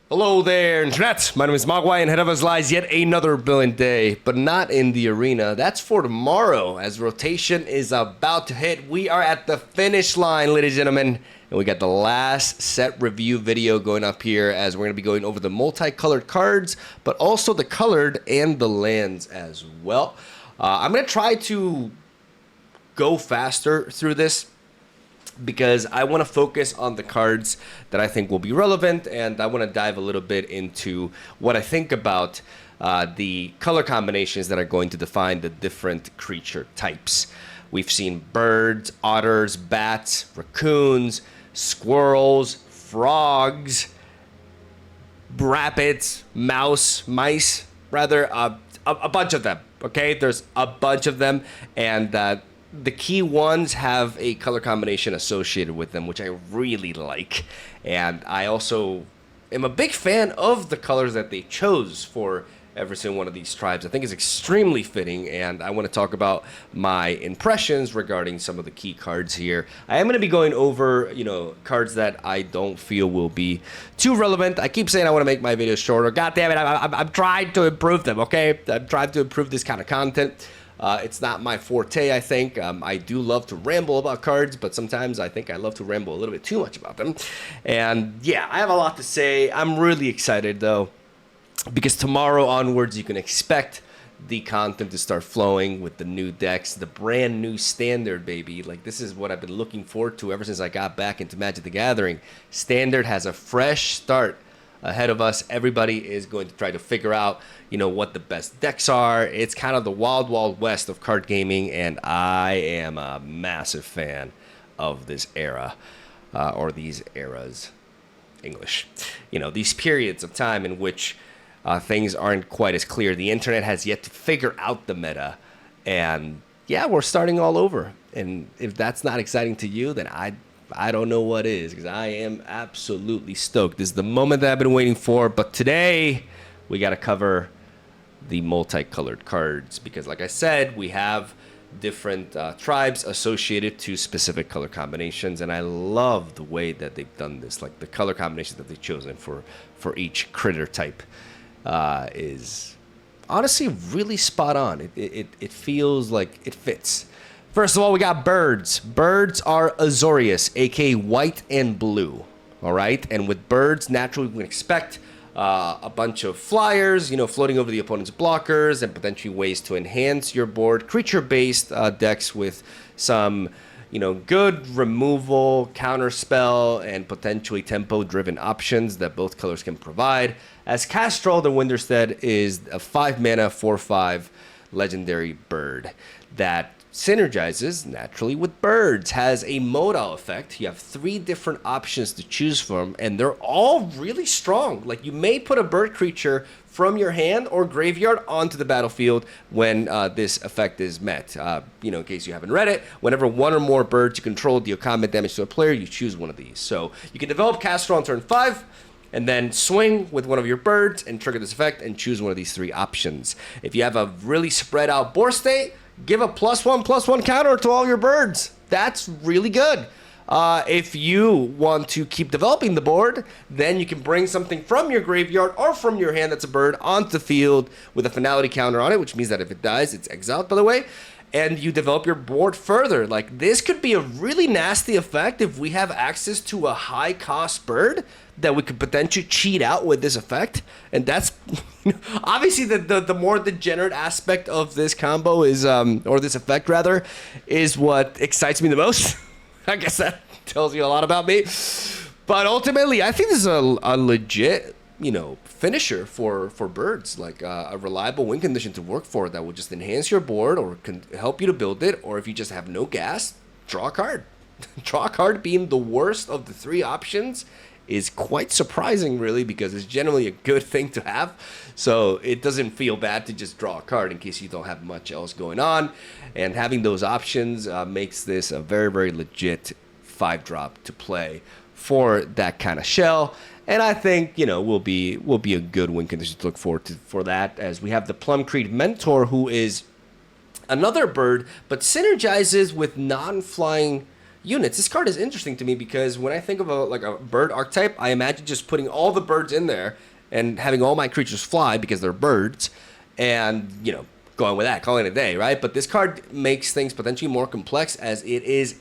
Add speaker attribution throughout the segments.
Speaker 1: Hello there, Internet. My name is Mogwai, and ahead of us lies yet another brilliant day, but not in the arena. That's for tomorrow, as rotation is about to hit. We are at the finish line, ladies and gentlemen, and we got the last set review video going up here, as we're going to be going over the multicolored cards, but also the colored and the lands as well. I'm going to try to go faster through this, because I want to focus on the cards that I think will be relevant, and I want to dive a little bit into what I think about the color combinations that are going to define the different creature types. We've seen birds, otters, bats, raccoons, squirrels, frogs, rabbits, mice, rather, a bunch of them, okay? There's a bunch of them, and the key ones have a color combination associated with them, which I really like. And I also am a big fan of the colors that they chose for every single one of these tribes. I think it's extremely fitting, and I want to talk about my impressions regarding some of the key cards here. I am going to be going over, cards that I don't feel will be too relevant. I keep saying I want to make my videos shorter. God damn it, I'm trying to improve them, okay? I'm trying to improve this kind of content. It's not my forte, I think. I do love to ramble about cards, but sometimes I think I love to ramble a little bit too much about them. And yeah, I have a lot to say. I'm really excited, though, because tomorrow onwards, you can expect the content to start flowing with the new decks, the brand new standard, baby. Like, this is what I've been looking forward to ever since I got back into Magic the Gathering. Standard has a fresh start ahead of us. Everybody is going to try to figure out, what the best decks are. It's kind of the wild west of card gaming, and I am a massive fan of this era, or these eras, English. These periods of time in which things aren't quite as clear. The internet has yet to figure out the meta, and yeah, we're starting all over. And if that's not exciting to you, then I don't know what is, because I am absolutely stoked. This is the moment that I've been waiting for, but today we got to cover the multicolored cards, because like I said, we have different tribes associated to specific color combinations, and I love the way that they've done this. Like, the color combinations that they've chosen for each critter type is honestly really spot on. It feels like it fits. First of all, we got birds. Birds are Azorius, aka white and blue. All right, and with birds, naturally we can expect a bunch of flyers, floating over the opponent's blockers, and potentially ways to enhance your board. Creature-based decks with some, good removal, counterspell, and potentially tempo-driven options that both colors can provide. As Castrol the Winterstead is a 5-mana, 4/5 legendary bird that synergizes naturally with birds, has a modal effect. You have 3 different options to choose from, and they're all really strong. Like, you may put a bird creature from your hand or graveyard onto the battlefield when this effect is met. In case you haven't read it, whenever one or more birds you control deal combat damage to a player, you choose one of these. So you can develop Castrol on turn 5, and then swing with one of your birds and trigger this effect and choose one of these 3 options. If you have a really spread out board state, give a +1/+1 counter to all your birds. That's really good. If you want to keep developing the board, then you can bring something from your graveyard or from your hand that's a bird onto the field with a finality counter on it, which means that if it dies, it's exiled, by the way, and you develop your board further. Like, this could be a really nasty effect if we have access to a high-cost bird that we could potentially cheat out with this effect. And that's obviously the more degenerate aspect of this combo is, or this effect rather, is what excites me the most. I guess that tells you a lot about me. But ultimately, I think this is a legit, finisher for birds. Like, a reliable win condition to work for that will just enhance your board or can help you to build it. Or if you just have no gas, draw a card. Draw a card being the worst of the 3 options is quite surprising, really, because it's generally a good thing to have. So it doesn't feel bad to just draw a card in case you don't have much else going on. And having those options makes this a very, very legit 5-drop to play for that kind of shell. And I think, will be a good win condition to look forward to for that, as we have the Plumcreed Mentor, who is another bird, but synergizes with non-flying units. This card is interesting to me because when I think of a bird archetype, I imagine just putting all the birds in there and having all my creatures fly because they're birds, and going with that, calling it a day, right? But this card makes things potentially more complex as it is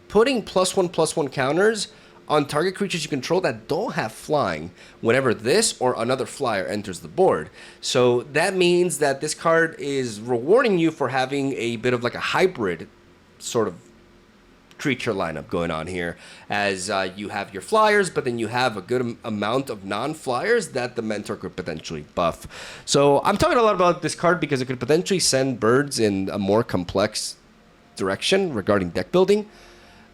Speaker 1: putting +1/+1 counters on target creatures you control that don't have flying whenever this or another flyer enters the board. So that means that this card is rewarding you for having a bit of like a hybrid sort of creature lineup going on here, as you have your flyers, but then you have a good amount of non-flyers that the mentor could potentially buff. So I'm talking a lot about this card because it could potentially send birds in a more complex direction regarding deck building.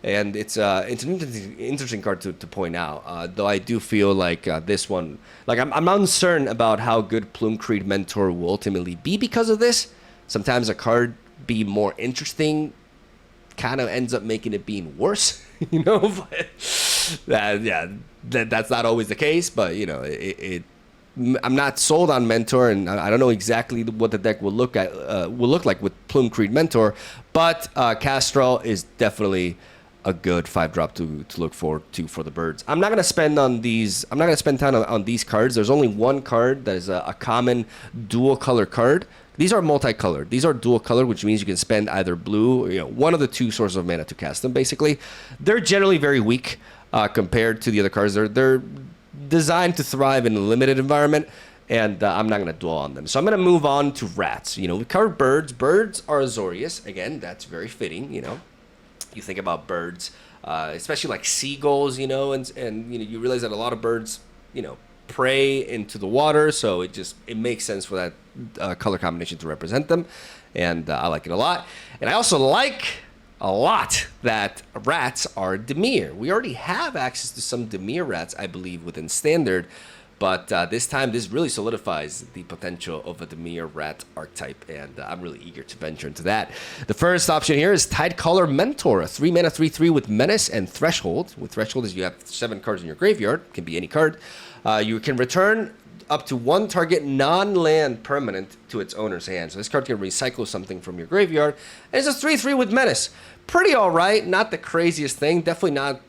Speaker 1: And it's an interesting card to point out, though I do feel like this one, like I'm uncertain about how good Plume Creed Mentor will ultimately be because of this. Sometimes a card be more interesting kind of ends up making it being worse, but that's not always the case, but I'm not sold on Mentor, and I don't know exactly what the deck will look like with Plume Creed Mentor, but Castrol is definitely a good 5-drop to look forward to for the birds. I'm not gonna spend on these. I'm not gonna spend time on these cards. There's only one card that is a common dual color card. These are multicolored. These are dual color, which means you can spend either blue, one of the two sources of mana to cast them. Basically, they're generally very weak compared to the other cards. They're designed to thrive in a limited environment, and I'm not gonna dwell on them. So I'm gonna move on to rats. We covered birds. Birds are Azorius. Again, that's very fitting. You think about birds, especially like seagulls, and you realize that a lot of birds, prey into the water, so it makes sense for that color combination to represent them, and I like it a lot. And I also like a lot that rats are Dimir. We already have access to some Dimir rats, I believe, within Standard, but this time this really solidifies the potential of a Dimir rat archetype, and I'm really eager to venture into that. The first option here is Tidecaller Mentor, a 3-mana 3/3 with Menace and Threshold. With Threshold is you have 7 cards in your graveyard, can be any card. You can return up to one target non-land permanent to its owner's hand. So this card can recycle something from your graveyard, and it's a 3/3 with Menace. Pretty alright, not the craziest thing, definitely not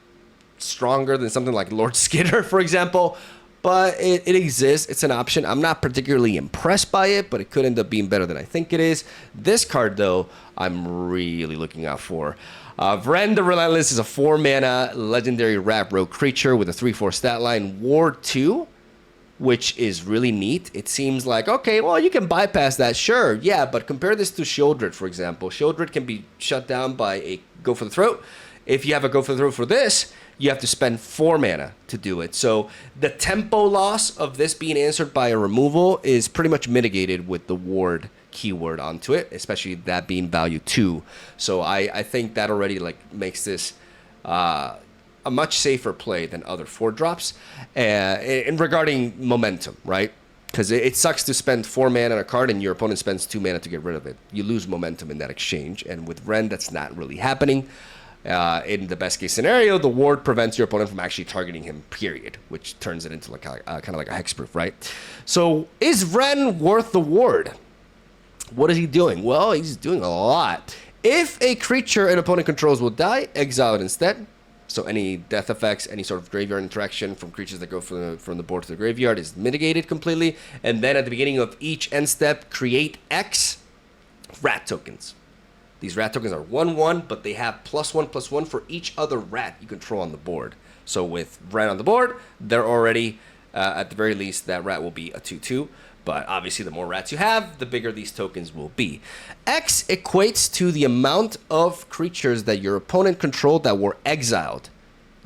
Speaker 1: stronger than something like Lord Skidder, for example. But it exists. It's an option. I'm not particularly impressed by it, but it could end up being better than I think it is. This card, though, I'm really looking out for. Vren the Relentless is a 4-mana legendary rat rogue creature with a 3/4 stat line, Ward 2, which is really neat. It seems like, okay, well, you can bypass that. Sure, yeah, but compare this to Shieldred, for example. Shieldred can be shut down by a Go for the Throat. If you have a Go for the Throat for this, you have to spend 4 mana to do it. So the tempo loss of this being answered by a removal is pretty much mitigated with the ward keyword onto it, especially that being value 2. So I think that already makes this a much safer play than other 4-drops in regarding momentum, right? Because it sucks to spend 4 mana on a card and your opponent spends 2 mana to get rid of it. You lose momentum in that exchange, and with Ren, that's not really happening. In the best case scenario, the ward prevents your opponent from actually targeting him, period, which turns it into kind of like a hexproof, right? So is Ren worth the ward? What is he doing? Well, he's doing a lot. If a creature an opponent controls will die, exile it instead. So any death effects, any sort of graveyard interaction from creatures that go from the board to the graveyard is mitigated completely. And then at the beginning of each end step, create X rat tokens. These rat tokens are 1/1, but they have +1/+1 for each other rat you control on the board. So with rat on the board, they're already, at the very least, that rat will be a 2/2. But obviously, the more rats you have, the bigger these tokens will be. X equates to the amount of creatures that your opponent controlled that were exiled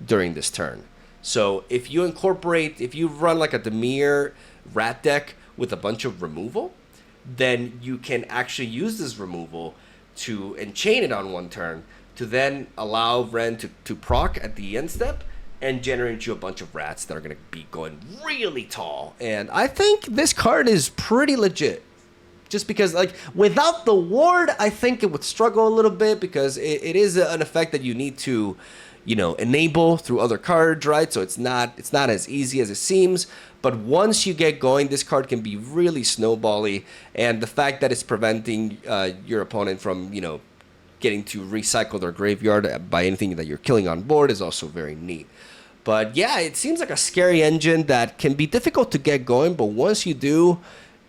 Speaker 1: during this turn. So if you run like a Dimir rat deck with a bunch of removal, then you can actually use this removal to enchain it on one turn to then allow Ren to proc at the end step and generate you a bunch of rats that are going to be going really tall. And I think this card is pretty legit. Just because, without the ward, I think it would struggle a little bit because it is an effect that you need to, enable through other cards, right? So it's not as easy as it seems. But once you get going, this card can be really snowbally. And the fact that it's preventing your opponent from, getting to recycle their graveyard by anything that you're killing on board is also very neat. But yeah, it seems like a scary engine that can be difficult to get going, but once you do,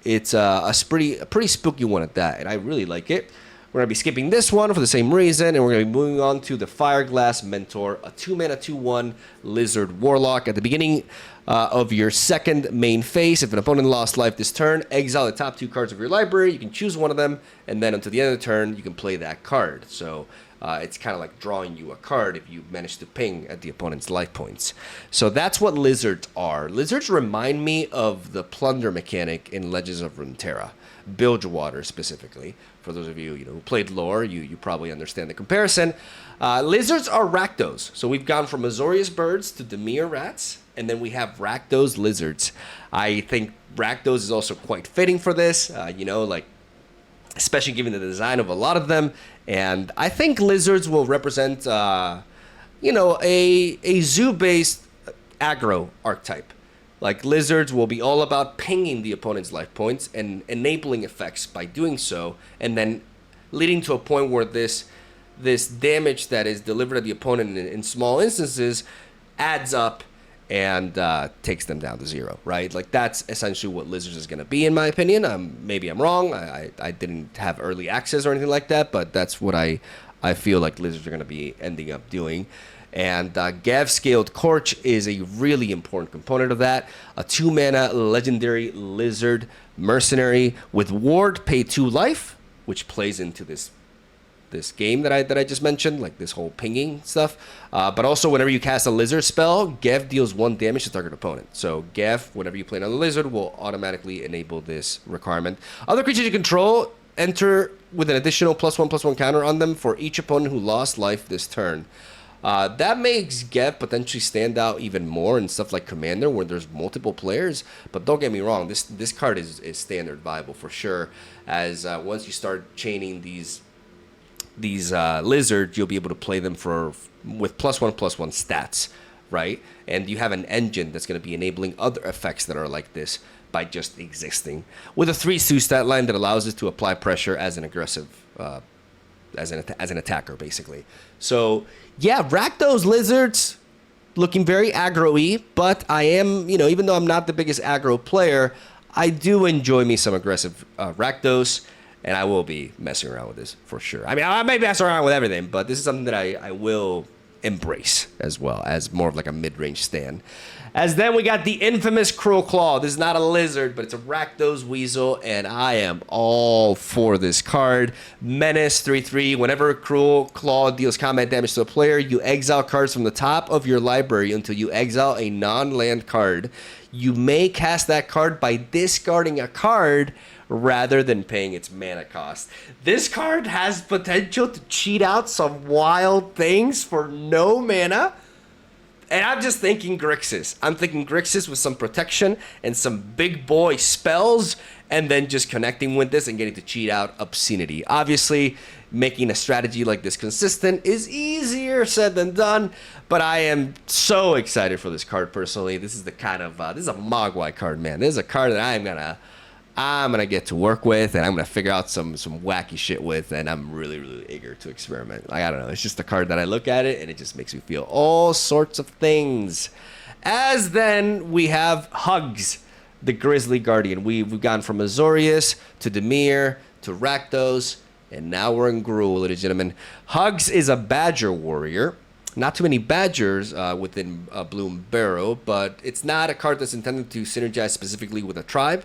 Speaker 1: it's a pretty spooky one at that, and I really like it. We're going to be skipping this one for the same reason, and we're going to be moving on to the Fireglass Mentor, a 2-mana 2/1 Lizard Warlock. At the beginning of your second main phase, if an opponent lost life this turn, exile the top 2 cards of your library. You can choose one of them, and then until the end of the turn, you can play that card. So it's kind of like drawing you a card if you manage to ping at the opponent's life points. So that's what lizards are. Lizards remind me of the plunder mechanic in Legends of Runeterra, Bilgewater specifically. For those of you, who played lore, you probably understand the comparison. Lizards are Rakdos. So we've gone from Azorius birds to Dimir rats, and then we have Rakdos lizards. I think Rakdos is also quite fitting for this, especially given the design of a lot of them. And I think lizards will represent, a zoo-based aggro archetype. Like, lizards will be all about pinging the opponent's life points and enabling effects by doing so, and then leading to a point where this damage that is delivered at the opponent in small instances adds up and takes them down to 0, right? Like, that's essentially what lizards is going to be, in my opinion. Maybe I'm wrong. I didn't have early access or anything like that, but that's what I feel like lizards are going to be ending up doing. And Gav Scaled Corch is a really important component of that. A 2-mana legendary lizard mercenary with ward, pay 2 life, which plays into this game that I just mentioned, like this whole pinging stuff. But also, whenever you cast a lizard spell, Gav deals 1 damage to target opponent. So Gav, whenever you play another lizard, will automatically enable this requirement. Other creatures you control enter with an additional +1/+1 counter on them for each opponent who lost life this turn. That makes Gav potentially stand out even more in stuff like Commander, where there's multiple players. But don't get me wrong, this card is standard viable for sure. As once you start chaining these lizards, you'll be able to play them with +1/+1 stats, right? And you have an engine that's going to be enabling other effects that are like this by just existing, with a 3/2 stat line that allows us to apply pressure as an aggressive. As an attacker, basically. So, yeah, Rakdos lizards looking very aggro-y, but I am, even though I'm not the biggest aggro player, I do enjoy me some aggressive Rakdos, and I will be messing around with this for sure. I mean, I may mess around with everything, but this is something that I will embrace as well as more of like a mid-range stand. As then we got the infamous Cruel Claw. This is not a lizard, but it's a Rakdos weasel, and I am all for this card. Menace 3/3. Whenever Cruel Claw deals combat damage to a player, you exile cards from the top of your library until you exile a non-land card. You may cast that card by discarding a card rather than paying its mana cost. This card has potential to cheat out some wild things for no mana. And I'm just thinking Grixis. I'm thinking Grixis with some protection and some big boy spells, and then just connecting with this and getting to cheat out obscenity. Obviously, making a strategy like this consistent is easier said than done, but I am so excited for this card personally. This is the kind of this is a Mogwai card, man. This is a card that I'm gonna get to work with, and I'm gonna figure out some wacky shit with, and I'm really, really eager to experiment. Like, I don't know, it's just a card that I look at it and it just makes me feel all sorts of things. As then we have Hugs, the Grizzly Guardian. We've gone from Azorius to Dimir to Rakdos, and now we're in Gruul, ladies and gentlemen. Hugs is a Badger warrior. Not too many Badgers within BloomBurrOW, but it's not a card that's intended to synergize specifically with a tribe.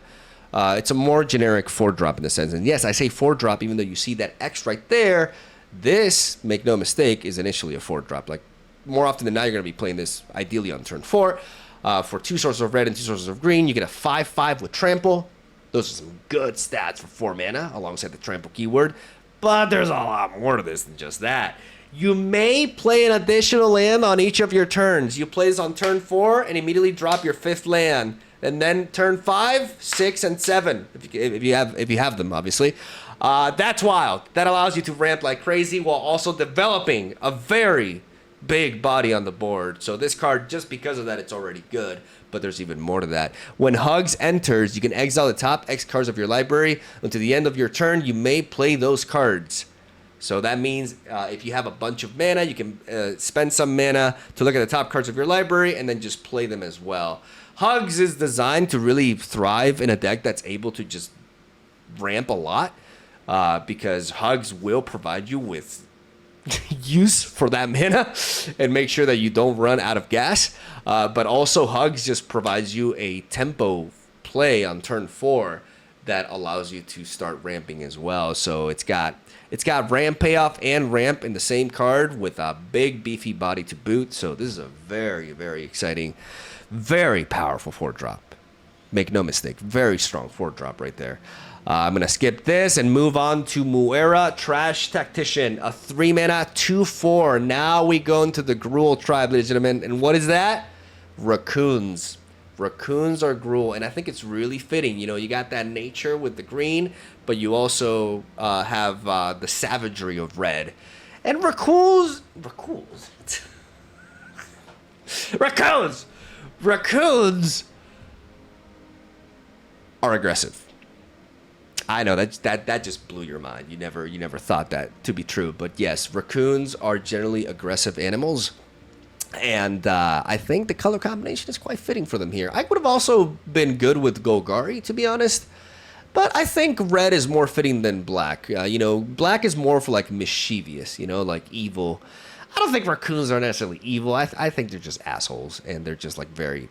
Speaker 1: It's a more generic 4-drop in the sense. And yes, I say 4-drop, even though you see that X right there. This, make no mistake, is initially a 4-drop. Like, more often than not, you're going to be playing this ideally on turn 4. For 2 sources of red and 2 sources of green, you get a 5/5 with Trample. Those are some good stats for 4 mana, alongside the Trample keyword. But there's a lot more to this than just that. You may play an additional land on each of your turns. You play this on turn 4 and immediately drop your 5th land. And then turn 5, 6, and 7, if you have them, obviously. That's wild. That allows you to ramp like crazy while also developing a very big body on the board. So this card, just because of that, it's already good. But there's even more to that. When Hugs enters, you can exile the top X cards of your library. Until the end of your turn, you may play those cards. So that means if you have a bunch of mana, you can spend some mana to look at the top cards of your library and then just play them as well. Hugs is designed to really thrive in a deck that's able to just ramp a lot because Hugs will provide you with use for that mana and make sure that you don't run out of gas. But also Hugs just provides you a tempo play on turn 4 that allows you to start ramping as well. So it's got ramp payoff and ramp in the same card with a big beefy body to boot. So this is a very, very exciting, very powerful 4-drop. Make no mistake, very strong 4-drop right there. I'm going to skip this and move on to Muera, Trash Tactician, a 3-mana 2/4. Now we go into the Gruul tribe, ladies and gentlemen. And what is that? Raccoons. Raccoons are Gruul, and I think it's really fitting. You know, you got that nature with the green, but you also have the savagery of red. And raccoons are aggressive. I know that just blew your mind. You never thought that to be true, but yes, raccoons are generally aggressive animals. And I think the color combination is quite fitting for them here. I would have also been good with Golgari, to be honest. But I think red is more fitting than black. You know, black is more for like mischievous, you know, like evil. I don't think raccoons are necessarily evil. I think they're just assholes. And they're just like very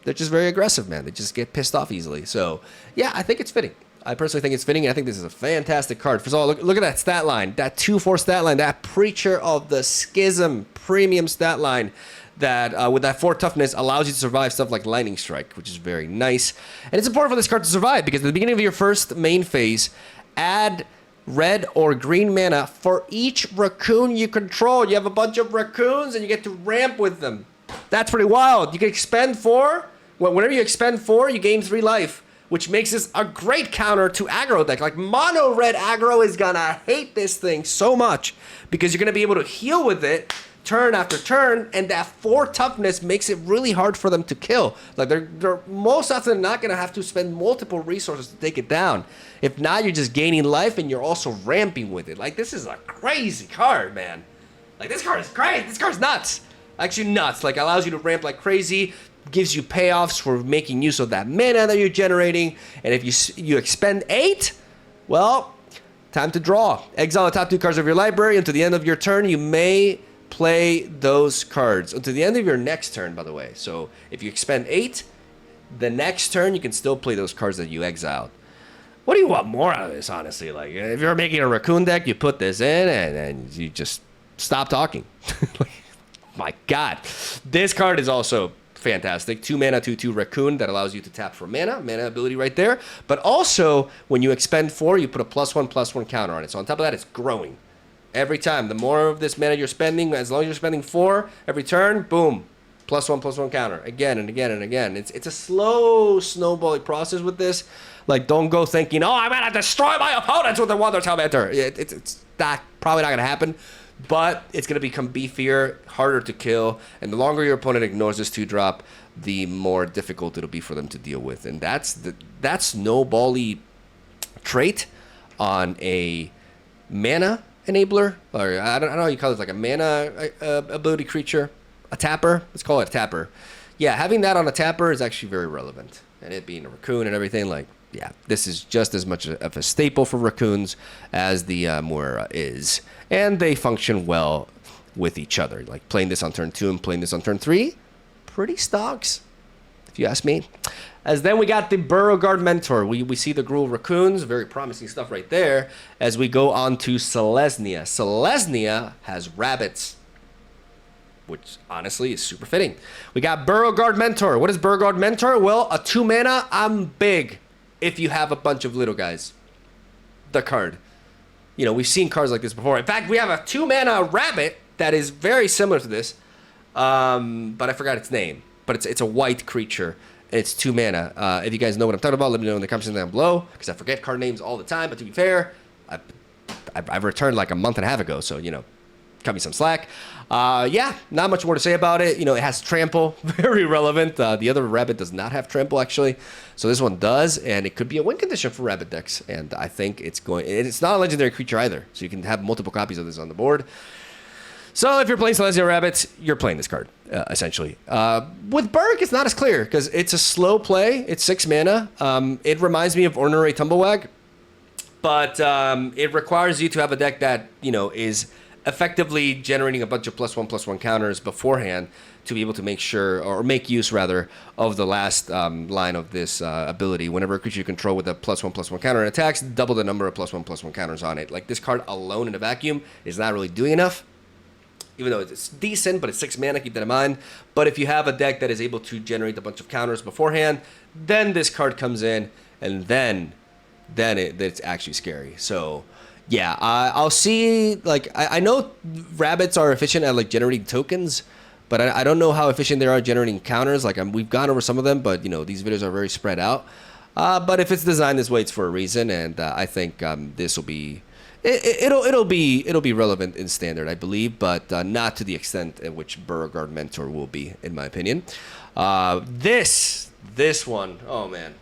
Speaker 1: aggressive, man. They just get pissed off easily. So, yeah, I think it's fitting. I personally think it's fitting, and I think this is a fantastic card. First of all, look at that stat line, that 2/4 stat line, that Preacher of the Schism premium stat line that with that 4 toughness allows you to survive stuff like Lightning Strike, which is very nice. And it's important for this card to survive because at the beginning of your first main phase, add red or green mana for each raccoon you control. You have a bunch of raccoons, and you get to ramp with them. That's pretty wild. You can expend 4. Whenever you expend 4, you gain 3 life, which makes this a great counter to aggro deck. Like, mono red aggro is gonna hate this thing so much because you're gonna be able to heal with it turn after turn, and that 4 toughness makes it really hard for them to kill. Like, they're most often not gonna have to spend multiple resources to take it down. If not, you're just gaining life and you're also ramping with it. Like, this is a crazy card, man. Like, this card is crazy. This card's nuts. Actually nuts. Like, allows you to ramp like crazy, gives you payoffs for making use of that mana that you're generating. And if you expend 8, well, time to draw. Exile the top 2 cards of your library. Until the end of your turn, you may play those cards. Until the end of your next turn, by the way. So if you expend 8, the next turn, you can still play those cards that you exiled. What do you want more out of this, honestly? Like, if you're making a raccoon deck, you put this in and you just stop talking. My God. This card is also fantastic. 2 mana, 2/2 raccoon that allows you to tap for mana ability right there. But also, when you expend 4, you put a +1/+1 counter on it. So on top of that, it's growing. Every time, the more of this mana you're spending, as long as you're spending 4 every turn, boom, +1/+1 counter again and again and again. It's a slow snowballing process with this. Like, don't go thinking, oh, I'm gonna destroy my opponents with the Wonder Tormentor. It's not probably not gonna happen. But it's going to become beefier, harder to kill, and the longer your opponent ignores this 2-drop, the more difficult it'll be for them to deal with. And that's snowbally trait on a mana enabler, or I don't know how you call it, like a mana ability creature, a tapper. Let's call it a tapper. Yeah, having that on a tapper is actually very relevant, and it being a raccoon and everything, like, yeah, this is just as much of a staple for raccoons as the Muera is. And they function well with each other. Like, playing this on turn 2 and playing this on turn 3, pretty stocks, if you ask me. As then we got the Burrowguard Mentor. We see the Gruul Raccoons, very promising stuff right there. As we go on to Selesnya. Selesnya has rabbits, which honestly is super fitting. We got Burrowguard Mentor. What is Burrowguard Mentor? Well, a 2 mana, I'm big. If you have a bunch of little guys, the card. You know, we've seen cards like this before. In fact, we have a 2 mana rabbit that is very similar to this, but I forgot its name. But it's a white creature, and it's 2 mana. If you guys know what I'm talking about, let me know in the comments down below, because I forget card names all the time. But to be fair, I've returned like a month and a half ago, so, you know, cut me some slack. Yeah, not much more to say about it. You know, it has trample, very relevant. The other rabbit does not have trample, actually. So this one does, and it could be a win condition for rabbit decks. And I think it's going... It's not a legendary creature either, so you can have multiple copies of this on the board. So if you're playing Selesnya rabbits, you're playing this card, essentially. With Burke, it's not as clear, because it's a slow play. It's 6 mana. It reminds me of Ornery Tumblewag, but it requires you to have a deck that, you know, is effectively generating a bunch of +1/+1 counters beforehand to be able to make sure, or make use rather, of the last line of this ability. Whenever a creature you control with a +1/+1 counter attacks, double the number of +1/+1 counters on it. Like, this card alone in a vacuum is not really doing enough, even though it's decent, but it's 6 mana, keep that in mind. But if you have a deck that is able to generate a bunch of counters beforehand, then this card comes in, and then it's actually scary. So yeah, I'll see. Like, I know rabbits are efficient at like generating tokens, but I don't know how efficient they are generating counters. Like, we've gone over some of them, but you know, these videos are very spread out. But if it's designed this way, it's for a reason, and I think this will be. It'll be relevant in standard, I believe, but not to the extent at which Beauregard Mentor will be, in my opinion. This one, oh man,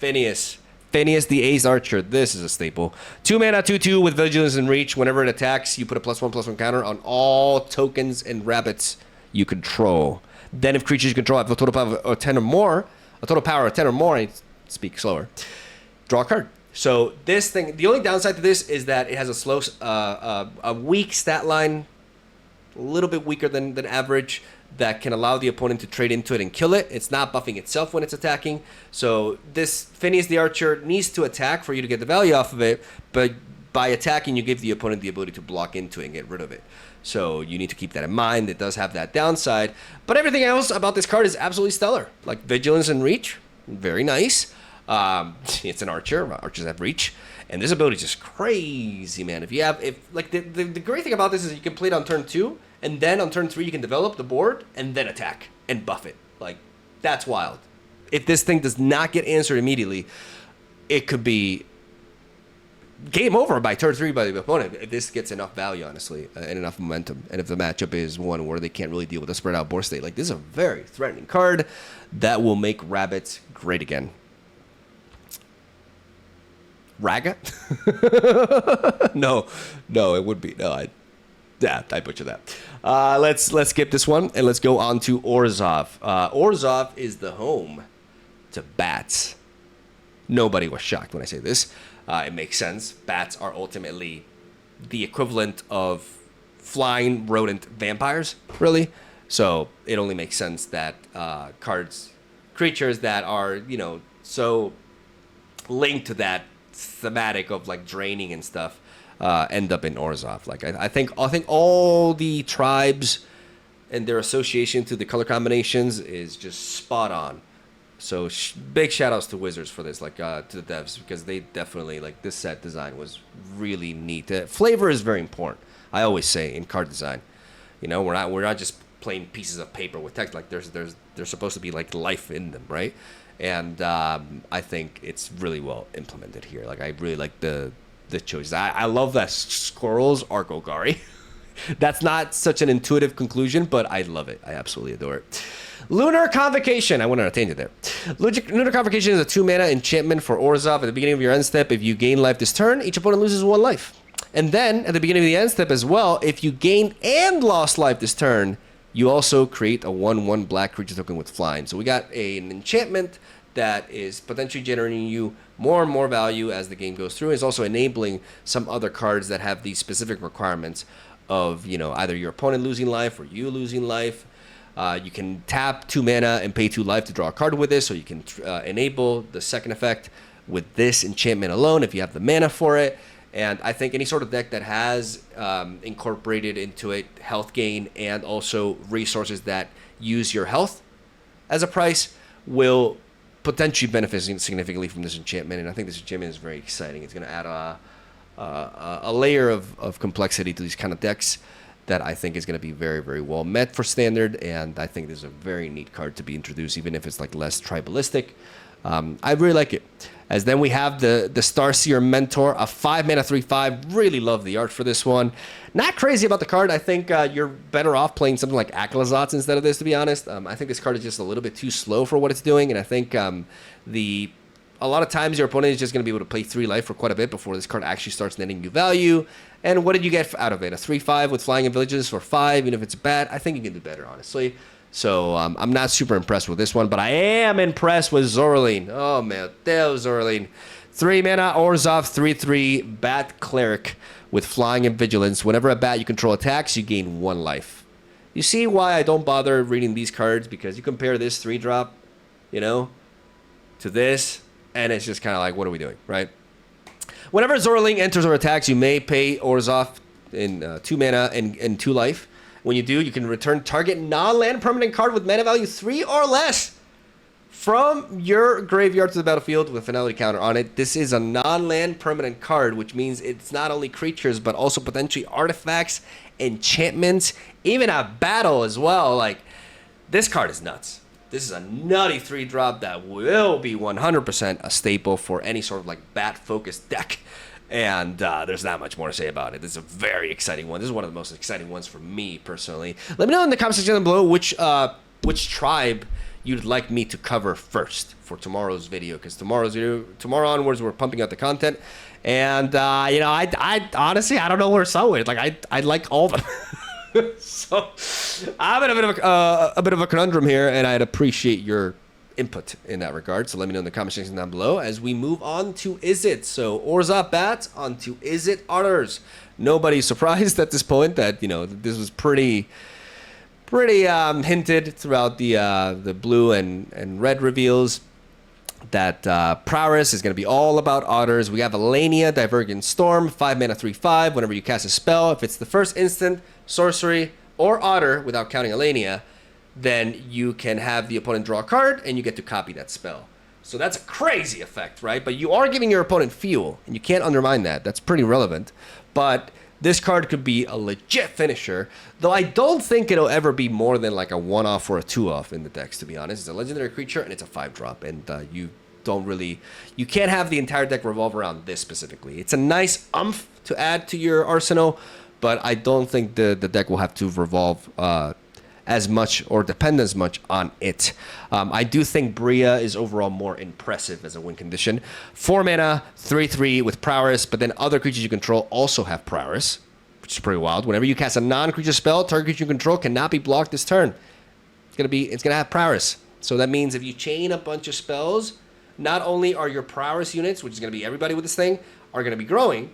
Speaker 1: Phineas the Ace Archer. This is a staple. 2 mana, 2/2 with Vigilance and Reach. Whenever it attacks, you put a +1/+1 counter on all tokens and rabbits you control. Then, if creatures you control have a total power of 10 or more, I speak slower, draw a card. So this thing, the only downside to this is that it has a slow, a weak stat line, a little bit weaker than average, that can allow the opponent to trade into it and kill it. It's not buffing itself when it's attacking. So this Phineas the Archer needs to attack for you to get the value off of it, but by attacking, you give the opponent the ability to block into it and get rid of it. So you need to keep that in mind. It does have that downside, but everything else about this card is absolutely stellar. Like Vigilance and Reach, very nice. It's an archer. Archers have reach, and this ability is just crazy, man. The great thing about this is you can play it on turn 2, and then on turn 3 you can develop the board and then attack and buff it. Like, that's wild. If this thing does not get answered immediately, it could be game over by turn 3 by the opponent. If this gets enough value, honestly, and enough momentum, and if the matchup is one where they can't really deal with a spread out board state, like, this is a very threatening card that will make rabbits great again. Raga? no, it would be. No, I butchered that. Let's skip this one and let's go on to Orzhov. Orzhov is the home to bats. Nobody was shocked when I say this. It makes sense. Bats are ultimately the equivalent of flying rodent vampires, really. So it only makes sense that creatures that are, you know, so linked to that thematic of like draining and stuff end up in Orzhov. Like, I think all the tribes and their association to the color combinations is just spot on. So big shout outs to Wizards for this, like to the devs, because they definitely, like, this set design was really neat. Flavor is very important, I always say, in card design. You know, we're not just plain pieces of paper with text. Like, there's supposed to be like life in them, right? And I think it's really well implemented here. Like, I really like the choices. I love that squirrels are Golgari. That's not such an intuitive conclusion, but I love it. I absolutely adore it. Lunar Convocation. I went on a tangent there. Lunar Convocation is a 2 mana enchantment for Orzhov. At the beginning of your end step, if you gain life this turn, each opponent loses 1 life. And then, at the beginning of the end step as well, if you gained and lost life this turn, you also create a 1/1 black creature token with flying. So we got an enchantment that is potentially generating you more and more value as the game goes through. It's also enabling some other cards that have these specific requirements of, you know, either your opponent losing life or you losing life. You can tap 2 mana and pay 2 life to draw a card with this, so you can enable the second effect with this enchantment alone if you have the mana for it. And I think any sort of deck that has incorporated into it health gain and also resources that use your health as a price will potentially benefit significantly from this enchantment. And I think this enchantment is very exciting. It's going to add a layer of complexity to these kind of decks that I think is going to be very, very well met for standard. And I think this is a very neat card to be introduced, even if it's like less tribalistic. I really like it. As then we have the Starseer Mentor, a 5-mana 3/5. Really love the art for this one. Not crazy about the card. I think you're better off playing something like Akhlazotz instead of this, to be honest. I think this card is just a little bit too slow for what it's doing, and I think a lot of times your opponent is just going to be able to play 3 life for quite a bit before this card actually starts netting you value. And what did you get out of it? A 3/5 with Flying in Villages for 5, even if it's bad? I think you can do better, honestly. So I'm not super impressed with this one, but I am impressed with Zorlin. Oh, man, Deus Zorlin. 3-mana Orzhov 3/3 Bat Cleric with Flying and Vigilance. Whenever a bat you control attacks, you gain 1 life. You see why I don't bother reading these cards? Because you compare this 3-drop, you know, to this, and it's just kind of like, what are we doing, right? Whenever Zorling enters or attacks, you may pay Orzhov in 2 mana and 2 life. When you do, you can return target non-land permanent card with mana value 3 or less from your graveyard to the battlefield with finality counter on it. This is a non-land permanent card, which means it's not only creatures, but also potentially artifacts, enchantments, even a battle as well. Like, this card is nuts. This is a nutty 3-drop that will be 100% a staple for any sort of like bat-focused deck. And there's not much more to say about it. This is a very exciting one. This is one of the most exciting ones for me personally. Let me know in the comment section down below which tribe you'd like me to cover first for tomorrow's video, because tomorrow onwards we're pumping out the content. And you know, I honestly I don't know where to start with. Like I like all of them. So I'm in a bit of a conundrum here, and I'd appreciate your input in that regard. So let me know in the comment section down below as we move on to Izzet. So Orzhov Bats onto Izzet Otters. Nobody's surprised at this point that, you know, this was pretty hinted throughout the blue and red reveals that Prowess is going to be all about Otters. We have Selesnya, Divergent Storm, 5-mana 3/5. Whenever you cast a spell, if it's the first instant, sorcery, or Otter without counting Selesnya, then you can have the opponent draw a card and you get to copy that spell. So that's a crazy effect, right? But you are giving your opponent fuel, and you can't undermine that. That's pretty relevant. But this card could be a legit finisher, though I don't think it'll ever be more than like a 1-off or a 2-off in the decks, to be honest. It's a legendary creature and it's a 5-drop, and you can't have the entire deck revolve around this specifically. It's a nice umph to add to your arsenal, but I don't think the deck will have to revolve as much or depend as much on it. I do think Bria is overall more impressive as a win condition. 4-mana, 3/3 with Prowess, but then other creatures you control also have Prowess, which is pretty wild. Whenever you cast a non-creature spell, target creature you control cannot be blocked this turn. It's gonna have Prowess. So that means if you chain a bunch of spells, not only are your Prowess units, which is gonna be everybody with this thing, are gonna be growing,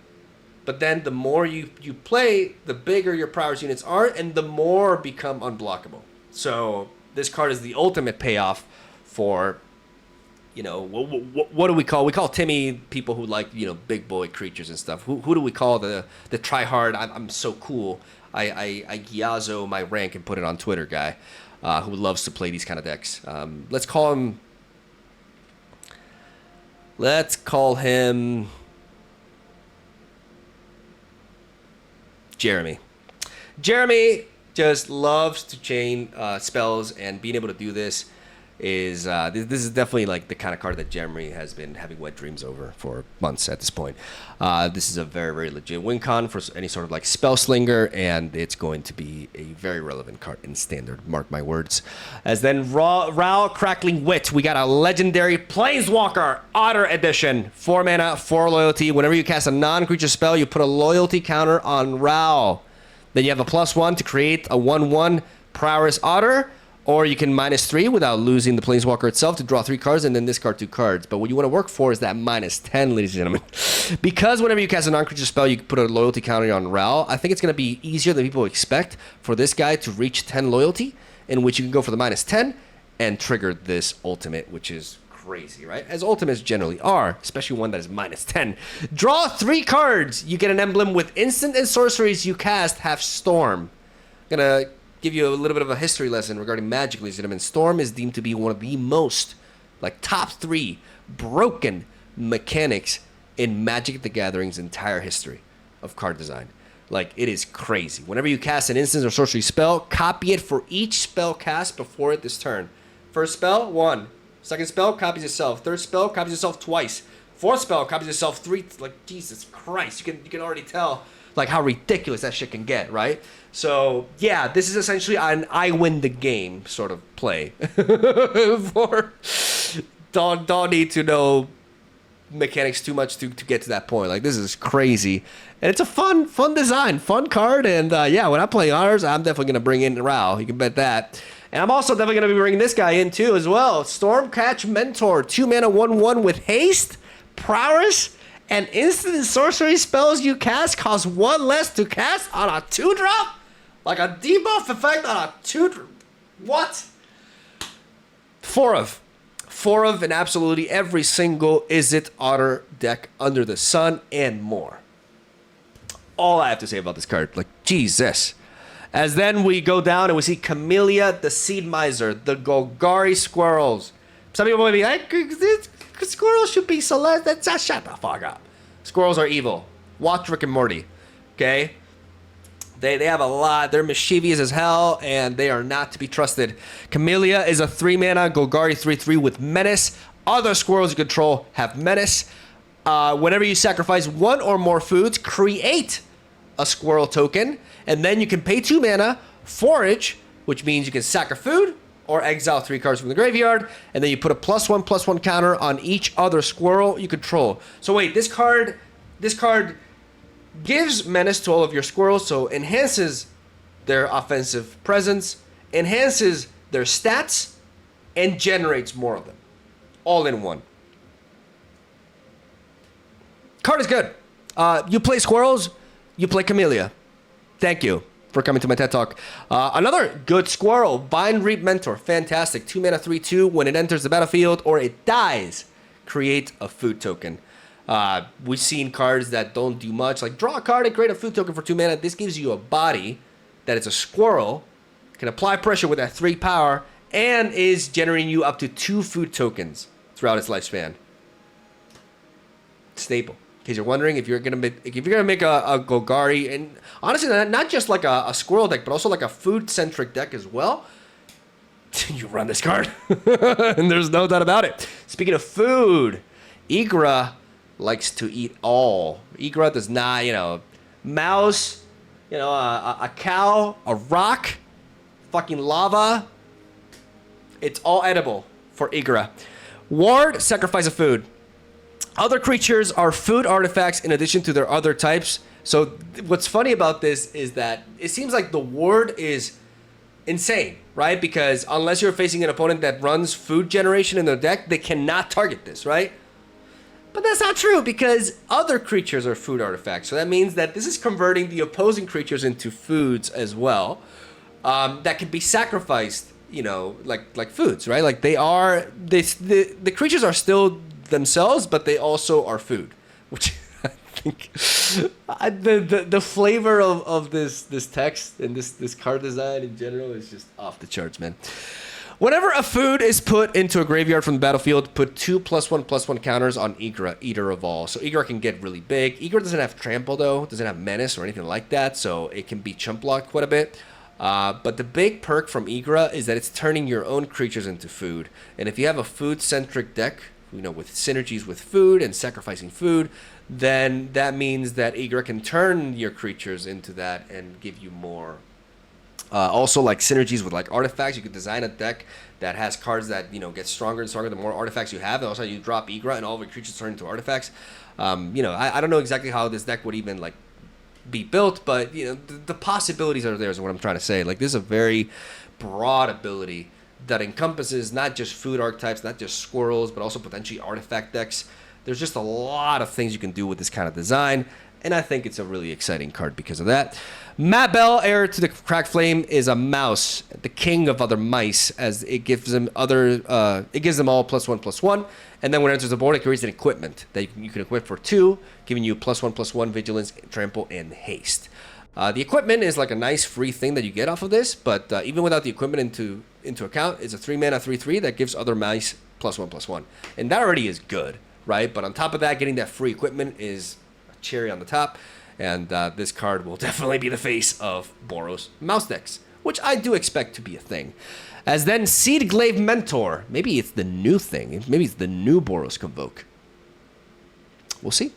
Speaker 1: but then the more you play, the bigger your Prowess units are, and the more become unblockable. So this card is the ultimate payoff for, you know, what do we call? We call Timmy people who like, you know, big boy creatures and stuff. Who do we call the try-hard, I'm so cool, I Gyazo my rank and put it on Twitter guy who loves to play these kind of decks? Let's call him Jeremy. Jeremy just loves to chain spells, and being able to do this is this is definitely like the kind of card that Jeremy has been having wet dreams over for months at this point. This is a very, very legit win con for any sort of like spell slinger, and it's going to be a very relevant card in standard. Mark my words. As then Ral Crackling Wit, we got a legendary Planeswalker Otter Edition. 4-mana, 4 loyalty. Whenever you cast a non-creature spell, you put a loyalty counter on Ral. Then you have a +1 to create a 1/1 Prowess Otter. Or you can -3 without losing the Planeswalker itself to draw 3 cards and then discard 2 cards. But what you want to work for is that -10, ladies and gentlemen. Because whenever you cast a non-creature spell, you can put a loyalty counter on Ral. I think it's going to be easier than people expect for this guy to reach 10 loyalty, in which you can go for the -10 and trigger this ultimate, which is crazy, right? As ultimates generally are, especially one that is -10. Draw 3 cards. You get an emblem with instant and sorceries you cast have Storm. I'm going to give you a little bit of a history lesson regarding Magic, ladies and gentlemen. Storm is deemed to be one of the most, like, top 3 broken mechanics in Magic the Gathering's entire history of card design. Like, it is crazy. Whenever you cast an instant or sorcery spell, copy it for each spell cast before it this turn. First spell, 1. Second spell, copies itself. Third spell, copies itself twice. Fourth spell copies itself 3. Like, Jesus Christ. You can already tell, like, how ridiculous that shit can get, right? So, yeah, this is essentially an I win the game sort of play. Don't need to know mechanics too much to get to that point. Like, this is crazy. And it's a fun design, fun card. And, yeah, when I play otters, I'm definitely going to bring in Rokouuu. You can bet that. And I'm also definitely going to be bringing this guy in, too, as well. Stormcatch Mentor, 2 mana, 1/1 with haste, prowess, and instant sorcery spells you cast cost 1 less to cast on a 2-drop? Like a debuff effect on a 2-drop? What? 4 of in absolutely every single Izzet otter deck under the sun and more. All I have to say about this card. Like, Jesus. As then we go down and we see Camellia, the Seed Miser, the Golgari Squirrels. Some people might be like, squirrels should be Selesnya. Shut the fuck up. Squirrels are evil. Watch Rick and Morty. Okay? They have a lot. They're mischievous as hell, and they are not to be trusted. Camellia is a 3 mana Golgari 3/3 with Menace. Other squirrels you control have Menace. Whenever you sacrifice 1 or more foods, create a squirrel token, and then you can pay 2 mana, forage, which means you can sack a food or exile 3 cards from the graveyard, and then you put a +1/+1 counter on each other squirrel you control. So wait, this card gives menace to all of your squirrels, so enhances their offensive presence, enhances their stats, and generates more of them. All in one. Card is good. You play squirrels, you play Camellia. Thank you for coming to my TED Talk. Another good squirrel, Bind Reap Mentor. Fantastic. 2 mana 3/2. When it enters the battlefield or it dies, create a food token. We've seen cards that don't do much, like draw a card and create a food token for 2 mana. This gives you a body that is a squirrel, can apply pressure with that 3 power, and is generating you up to 2 food tokens throughout its lifespan. Staple. In case you're wondering, if you're gonna make a Golgari, and honestly, not just like a squirrel deck, but also like a food-centric deck as well, you run this card, and there's no doubt about it. Speaking of food, Igra likes to eat all. Igra does not, mouse, a cow, a rock, fucking lava. It's all edible for Igra. Ward, sacrifice a food. Other creatures are food artifacts in addition to their other types. So what's funny about this is that it seems like the ward is insane, right? Because unless you're facing an opponent that runs food generation in their deck, they cannot target this, right? But that's not true, because other creatures are food artifacts. So that means that this is converting the opposing creatures into foods as well, that can be sacrificed, like foods, right? Like the creatures are still themselves, but they also are food, which I think the flavor of this text and this card design in general is just off the charts, man. Whenever a food is put into a graveyard from the battlefield, put 2 +1/+1 counters on Igra, Eater of All. So Igra can get really big. Igra doesn't have trample though, doesn't have menace or anything like that, so it can be chump blocked quite a bit. But the big perk from Igra is that it's turning your own creatures into food. And if you have a food-centric deck, with synergies with food and sacrificing food, then that means that Igra can turn your creatures into that and give you more. Also, like synergies with like artifacts, you could design a deck that has cards that get stronger and stronger the more artifacts you have. And also, you drop Igra and all of your creatures turn into artifacts. I don't know exactly how this deck would even like be built, but the possibilities are there. Is what I'm trying to say. Like, this is a very broad ability that encompasses not just food archetypes, not just squirrels, but also potentially artifact decks. There's just a lot of things you can do with this kind of design, and I think it's a really exciting card because of that. Matt Bell, Heir to the Cracked Flame, is a mouse, the king of other mice, as it gives them all +1/+1, and then when it enters the board, it creates an equipment that you can equip for 2, giving you +1/+1 vigilance, trample, and haste. The equipment is like a nice free thing that you get off of this, but even without the equipment into account, it's a 3 mana 3/3 that gives other mice +1/+1, and that already is good, right? But on top of that, getting that free equipment is a cherry on the top, and this card will definitely be the face of Boros mouse decks, which I do expect to be a thing. As then Seedglaive Mentor, maybe it's the new thing, maybe it's the new Boros Convoke. We'll see.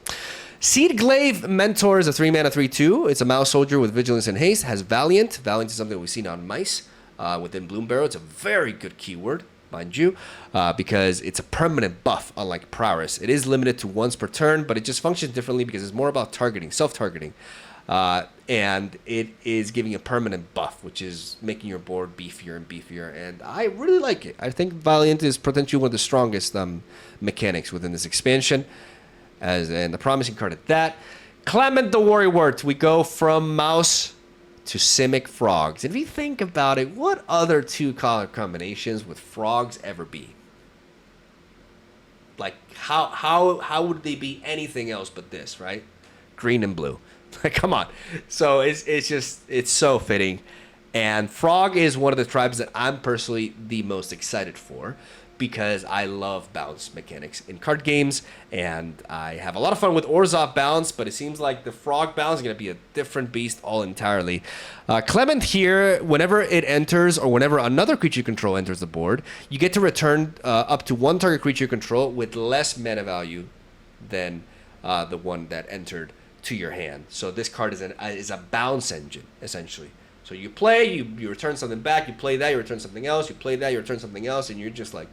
Speaker 1: Seedglaive Mentor is a 3-mana 3/2. It's a mouse soldier with vigilance and haste. Has Valiant. Valiant is something we've seen on mice within Bloomburrow. It's a very good keyword, mind you, because it's a permanent buff, unlike Prowess. It is limited to once per turn, but it just functions differently because it's more about targeting, self-targeting. And it is giving a permanent buff, which is making your board beefier and beefier. And I really like it. I think Valiant is potentially one of the strongest mechanics within this expansion. And a promising card at that. Clement the Worrywart. We go from mouse to Simic frogs. If you think about it, what other 2-color combinations would frogs ever be? Like, how would they be anything else but this, right? Green and blue. Come on. So it's so fitting. And frog is one of the tribes that I'm personally the most excited for, because I love bounce mechanics in card games, and I have a lot of fun with Orzhov bounce, but it seems like the frog bounce is going to be a different beast all entirely. Clement here, whenever it enters or whenever another creature you control enters the board, you get to return up to one target creature you control with less mana value than the one that entered to your hand. So this card is a bounce engine, essentially. So you play, you return something back, you play that, you return something else, you play that, you return something else, and you're just like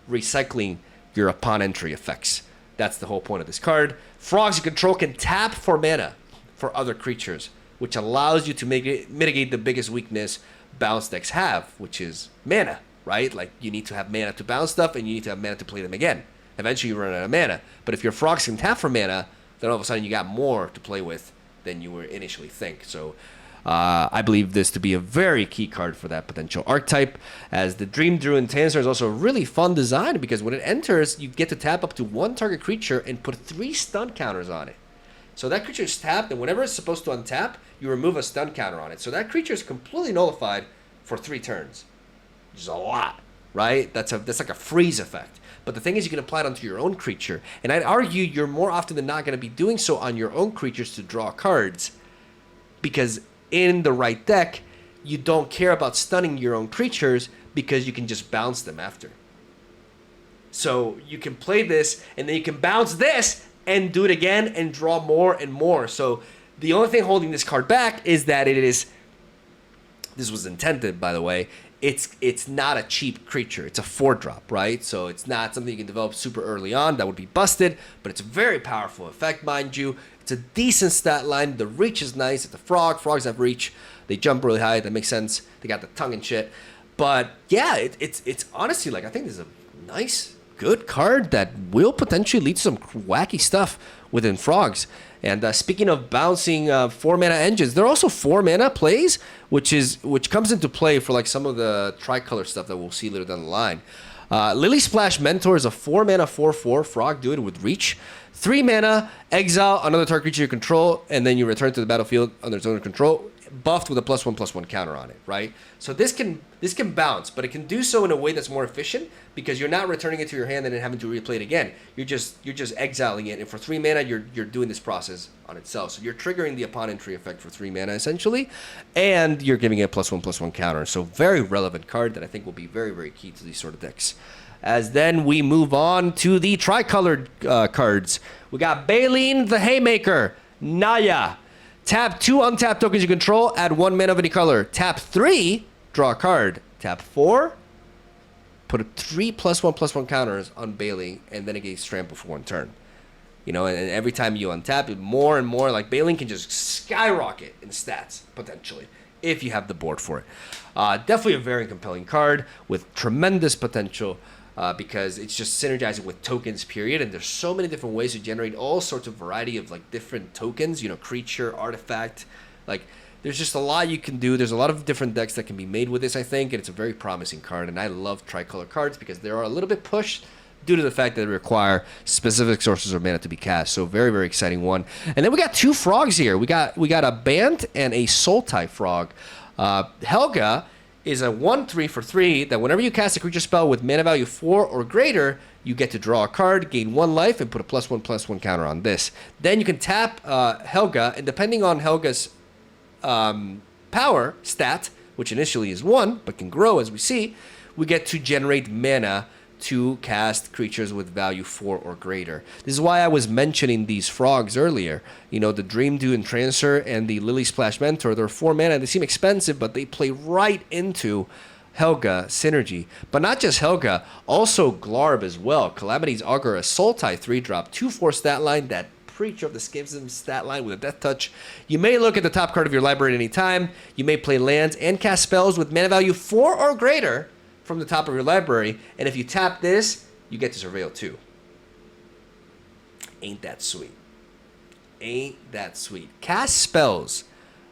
Speaker 1: recycling your upon entry effects. That's the whole point of this card. Frogs you control can tap for mana for other creatures, which allows you to mitigate the biggest weakness bounce decks have, which is mana, right? Like, you need to have mana to bounce stuff, and you need to have mana to play them again. Eventually you run out of mana. But if your frogs can tap for mana, then all of a sudden you got more to play with than you were initially think. So I believe this to be a very key card for that potential archetype, as the Dream Druid Tanzer is also a really fun design, because when it enters, you get to tap up to one target creature and put 3 stun counters on it. So that creature is tapped, and whenever it's supposed to untap, you remove a stun counter on it. So that creature is completely nullified for 3 turns, which is a lot, right? That's like a freeze effect. But the thing is, you can apply it onto your own creature, and I'd argue you're more often than not going to be doing so on your own creatures to draw cards, because in the right deck, you don't care about stunning your own creatures because you can just bounce them after. So you can play this, and then you can bounce this and do it again and draw more and more. So the only thing holding this card back is that this was intended, by the way, it's not a cheap creature. It's a 4-drop, right? So it's not something you can develop super early on. That would be busted, but it's a very powerful effect, mind you. It's a decent stat line. The reach is nice. It's a frog. Frogs have reach. They jump really high. That makes sense. They got the tongue and shit. But yeah, it's honestly, like, I think this is a nice, good card that will potentially lead to some wacky stuff within frogs. And speaking of bouncing 4-mana engines, there are also 4-mana plays, which comes into play for like some of the tricolor stuff that we'll see later down the line. Lily Splash Mentor is a 4-mana 4/4 frog druid with reach. 3 mana, exile another target creature you control, and then you return to the battlefield under its own control, buffed with a +1/+1 counter on it, right? So this can bounce, but it can do so in a way that's more efficient, because you're not returning it to your hand and then having to replay it again. You're just exiling it, and for 3 mana, you're doing this process on itself. So you're triggering the upon entry effect for 3 mana essentially, and you're giving it a +1/+1 counter. So very relevant card that I think will be very, very key to these sort of decks. As then we move on to the tricolored cards. We got Baleen the Haymaker, Naya. Tap 2 untapped tokens you control, add 1 mana of any color. Tap 3, draw a card. Tap 4, put 3 +1/+1 counters on Baleen, and then it gets trampled for 1 turn. You know, and every time you untap it, more and more, like, Baleen can just skyrocket in stats, potentially, if you have the board for it. Definitely a very compelling card with tremendous potential. Because it's just synergizing with tokens, period, and there's so many different ways to generate all sorts of variety of like different tokens, you know, creature, artifact, like there's just a lot you can do. There's a lot of different decks that can be made with this, I think, and it's a very promising card, and I love tricolor cards because they are a little bit pushed due to the fact that they require specific sources of mana to be cast. So very, very exciting one. And then we got 2 frogs here. We got a Bant and a Sultai frog. Helga is a 1/3 for 3 that whenever you cast a creature spell with mana value 4 or greater, you get to draw a card, gain 1 life, and put a +1/+1 counter on this. Then you can tap Helga, and depending on Helga's power stat, which initially is 1, but can grow as we see, we get to generate mana to cast creatures with value 4 or greater. This is why I was mentioning these frogs earlier. You know, the Dream Dew Entrancer and the Lily Splash Mentor, they're 4 mana. They seem expensive, but they play right into Helga synergy. But not just Helga, also Glarb as well. Calamity's Augur, a Sultai 3-drop, 2/4 stat line, that Preacher of the Schism stat line with a Death Touch. You may look at the top card of your library at any time. You may play lands and cast spells with mana value 4 or greater from the top of your library. And if you tap this, you get to Surveil 2. Ain't that sweet? Ain't that sweet? Cast spells.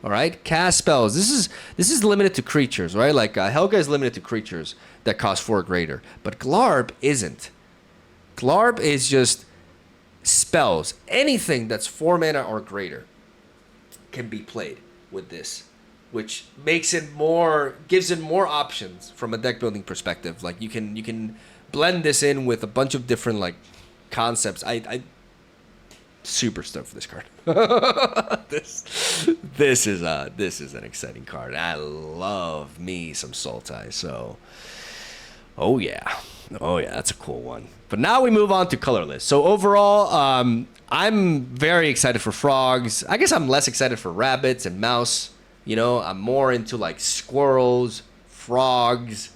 Speaker 1: All right, cast spells. This is limited to creatures, right? Like Helga is limited to creatures that cost 4 or greater, but Glarb isn't. Glarb is just spells. Anything that's 4 mana or greater can be played with this, which makes it gives it more options from a deck building perspective. Like you can blend this in with a bunch of different like concepts. I super stoked for this card. this is an exciting card. I love me some Sultai. So, oh yeah, that's a cool one. But now we move on to colorless. So overall, I'm very excited for frogs. I guess I'm less excited for rabbits and mouse. You know, I'm more into like squirrels, frogs.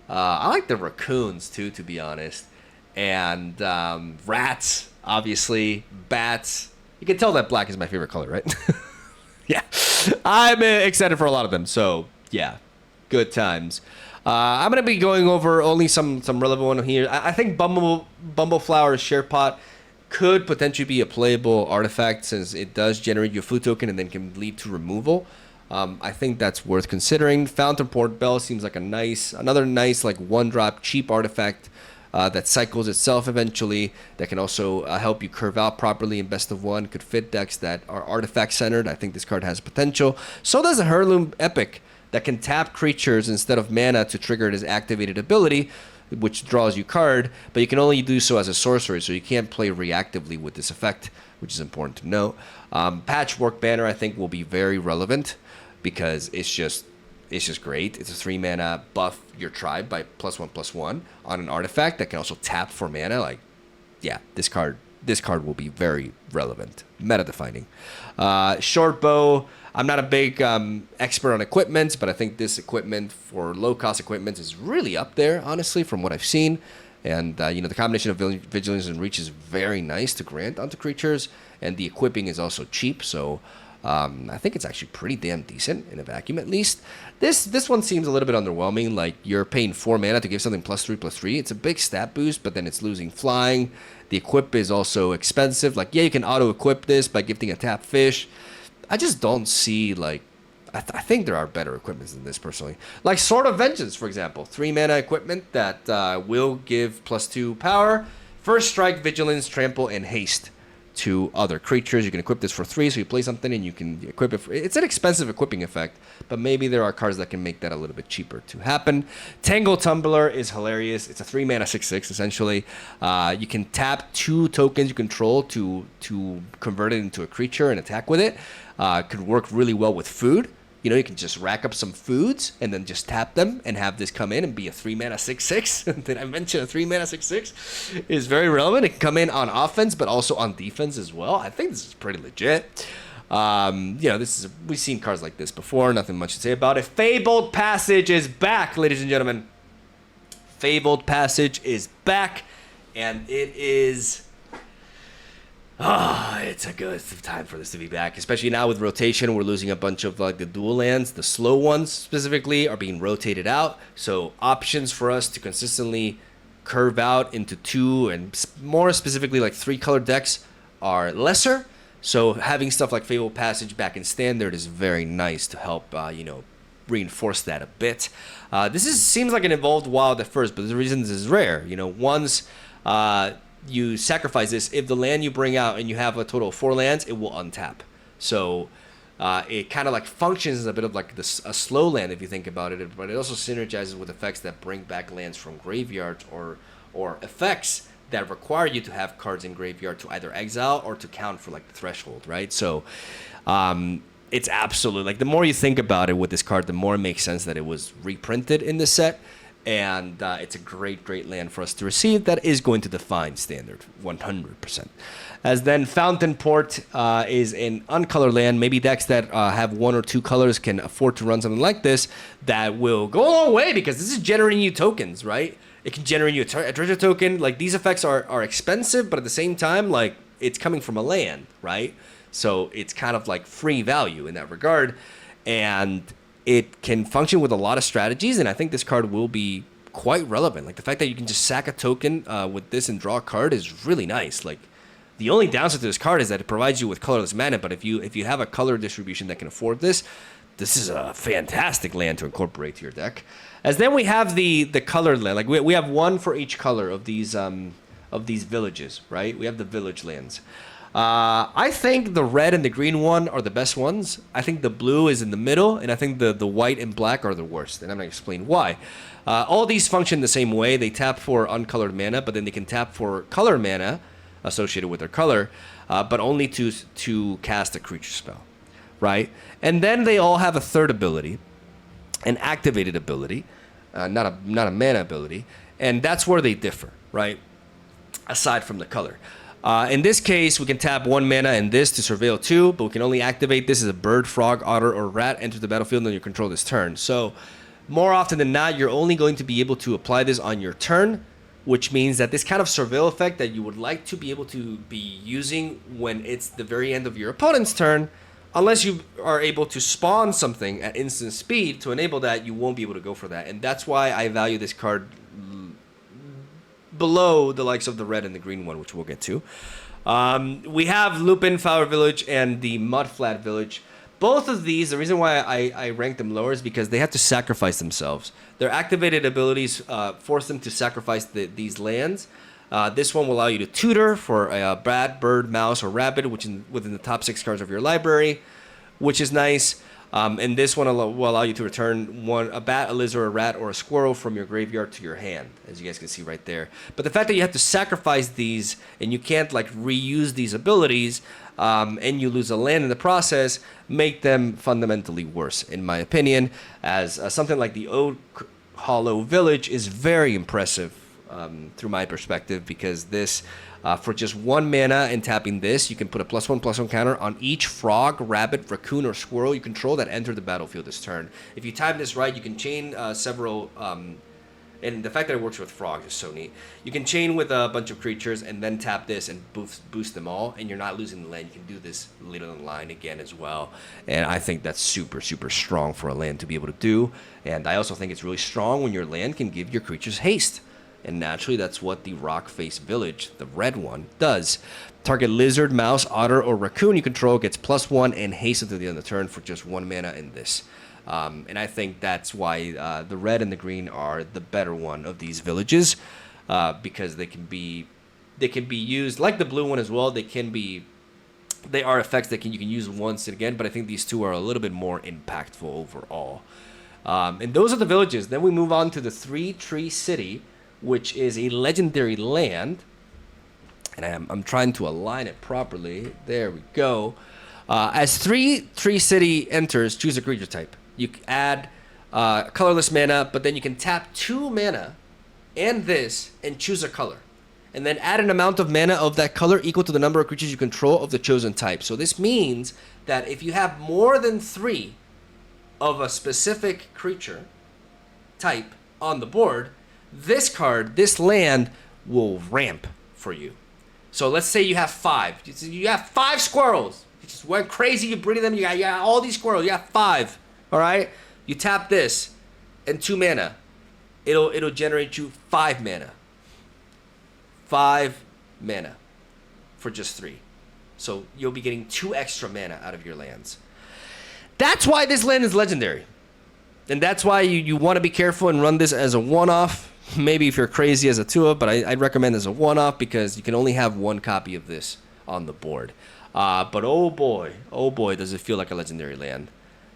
Speaker 1: I like the raccoons too, to be honest. And rats, obviously, bats. You can tell that black is my favorite color, right? Yeah, I'm excited for a lot of them. So yeah, good times. I'm going to be going over only some relevant one here. I think Bumbleflower's Share Pot could potentially be a playable artifact since it does generate your food token and then can lead to removal. I think that's worth considering. Fountain Port Bell seems like another nice like 1-drop cheap artifact that cycles itself eventually, that can also help you curve out properly in best of one. Could fit decks that are artifact centered. I think this card has potential. So does a Heirloom Epic that can tap creatures instead of mana to trigger its activated ability, which draws you card, but you can only do so as a sorcery, so you can't play reactively with this effect, which is important to note. Patchwork Banner, I think, will be very relevant because it's just great. It's a 3 mana buff your tribe by +1/+1 on an artifact that can also tap for mana. Like, yeah, this card will be very relevant, meta defining. Short Bow. I'm not a big expert on equipment, but I think this equipment for low-cost equipment is really up there, honestly, from what I've seen. And, the combination of Vigilance and Reach is very nice to grant onto creatures, and the equipping is also cheap, so I think it's actually pretty damn decent in a vacuum, at least. This one seems a little bit underwhelming. Like, you're paying 4 mana to give something +3/+3. It's a big stat boost, but then it's losing flying. The equip is also expensive. Like, yeah, you can auto-equip this by gifting a tap fish. I just don't see, like, I think there are better equipments than this, personally. Like Sword of Vengeance, for example. 3 mana equipment that will give +2 power. First strike, vigilance, trample, and haste to other creatures. You can equip this for 3, so you play something and you can equip it. It's an expensive equipping effect, but maybe there are cards that can make that a little bit cheaper to happen. Tangle Tumbler is hilarious. It's a 3 mana 6/6, essentially. You can tap 2 tokens you control to convert it into a creature and attack with it. Could work really well with food. You know, you can just rack up some foods and then just tap them and have this come in and be a 3 mana 6/6. Did I mention a 3 mana 6/6 is very relevant? It can come in on offense, but also on defense as well. I think this is pretty legit. We've seen cards like this before. Nothing much to say about it. Fabled Passage is back, ladies and gentlemen. Fabled Passage is back, and it is... it's a good time for this to be back, especially now with rotation. We're losing a bunch of like the dual lands. The slow ones specifically are being rotated out. So options for us to consistently curve out into 2 and more specifically like 3 color decks are lesser. So having stuff like Fabled Passage back in standard is very nice to help, reinforce that a bit. Seems like an evolved wild at first, but the reason this is rare. Once you sacrifice this, if the land you bring out and you have a total of 4 lands, it will untap. So it kind of like functions as a bit of like a slow land if you think about it, but it also synergizes with effects that bring back lands from graveyards or effects that require you to have cards in graveyard to either exile or to count for like the threshold, right? So it's absolutely like the more you think about it with this card, the more it makes sense that it was reprinted in the set. And it's a great land for us to receive that is going to define standard 100%. As then Fountain Port is an uncolored land. Maybe decks that have 1 or 2 colors can afford to run something like this that will go a long way because this is generating you tokens, right? It can generate you a treasure token. Like, these effects are expensive, but at the same time, like, it's coming from a land, right? So it's kind of like free value in that regard. And it can function with a lot of strategies, and I think this card will be quite relevant. Like, the fact that you can just sack a token with this and draw a card is really nice. Like, the only downside to this card is that it provides you with colorless mana, but if you have a color distribution that can afford this, this is a fantastic land to incorporate to your deck. As then we have the colored land. Like, we have 1 for each color of these villages, right? We have the village lands. I think the red and the green one are the best ones. I think the blue is in the middle, and I think the white and black are the worst. And I'm going to explain why. All these function the same way. They tap for uncolored mana, but then they can tap for color mana associated with their color, but only to cast a creature spell, right? And then they all have a third ability, an activated ability, not a mana ability, and that's where they differ, right? Aside from the color. In this case, we can tap 1 mana and this to surveil 2, but we can only activate this as a bird, frog, otter, or rat enters the battlefield and you control this turn. So more often than not, you're only going to be able to apply this on your turn, which means that this kind of surveil effect that you would like to be able to be using when it's the very end of your opponent's turn, unless you are able to spawn something at instant speed to enable that, you won't be able to go for that. And that's why I value this card below the likes of the red and the green one, which we'll get to. We have Lupin Flower Village and the Mudflat Village. Both of these, the reason why I rank them lower is because they have to sacrifice themselves. Their activated abilities force them to sacrifice these lands. This one will allow you to tutor for a bat, bird, mouse, or rabbit, which is within the top 6 cards of your library, which is nice. And this one will allow you to return a bat, a lizard, a rat, or a squirrel from your graveyard to your hand, as you guys can see right there. But the fact that you have to sacrifice these and you can't like reuse these abilities, and you lose a land in the process, make them fundamentally worse, in my opinion. As something like the Oak Hollow Village is very impressive through my perspective, because this, for just 1 mana and tapping this, you can put a +1/+1 counter on each frog, rabbit, raccoon, or squirrel you control that enter the battlefield this turn. If you time this right, you can chain several, and the fact that it works with frogs is so neat. You can chain with a bunch of creatures and then tap this and boost them all, and you're not losing the land. You can do this later in the line again as well, and I think that's super, super strong for a land to be able to do. And I also think it's really strong when your land can give your creatures haste. And naturally, that's what the Rock Face Village, the red one, does. Target lizard, mouse, otter, or raccoon you control gets +1 and haste until the end of the turn for just 1 mana in this. And I think that's why the red and the green are the better one of these villages, because they can be used like the blue one as well. They are effects that you can use once and again, but I think these two are a little bit more impactful overall. And those are the villages. Then we move on to the 3-Tree City, which is a legendary land, and I'm trying to align it properly. There we go. As 3-Tree City enters, choose a creature type. You add colorless mana, but then you can tap 2 mana and this and choose a color, and then add an amount of mana of that color equal to the number of creatures you control of the chosen type. So this means that if you have more than 3 of a specific creature type on the board, this card, this land, will ramp for you. So let's say you have 5. You have 5 squirrels. You just went crazy. You breeding them. You got all these squirrels. You got 5. All right. You tap this, and 2 mana. It'll generate you 5 mana. 5 mana for just 3. So you'll be getting 2 extra mana out of your lands. That's why this land is legendary, and that's why you want to be careful and run this as a one-off. Maybe if you're crazy as a 2-up, but I'd recommend as a one-off because you can only have 1 copy of this on the board. But oh boy, does it feel like a legendary land.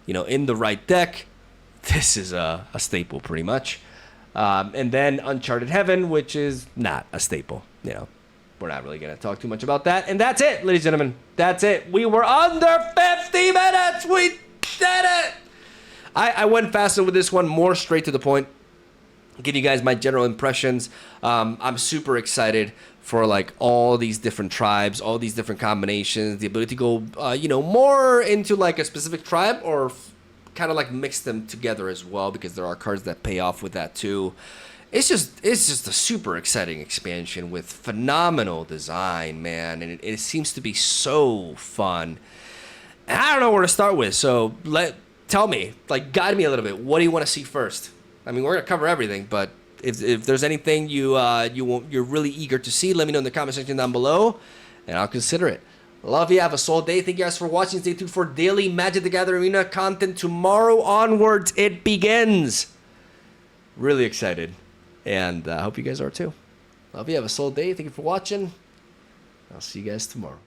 Speaker 1: You know, in the right deck, this is a staple pretty much. And then Uncharted Heaven, which is not a staple. You know, we're not really going to talk too much about that. And that's it, ladies and gentlemen. That's it. We were under 50 minutes. We did it. I went faster with this one, more straight to the point. give you guys my general impressions. I'm super excited for like all these different tribes, all these different combinations, the ability to go, you know, more into like a specific tribe or kind of like mix them together as well, because there are cards that pay off with that too. It's just a super exciting expansion with phenomenal design, man, and it seems to be so fun. And I don't know where to start with, so tell me, like, guide me a little bit. What do you want to see first? I mean, we're gonna cover everything, but if there's anything you're really eager to see, let me know in the comment section down below, and I'll consider it. Love you. Have a soul day. Thank you guys for watching. Stay tuned for daily Magic the Gathering Arena content. Tomorrow onwards, it begins. Really excited, and I hope you guys are too. Love you. Have a soul day. Thank you for watching. I'll see you guys tomorrow.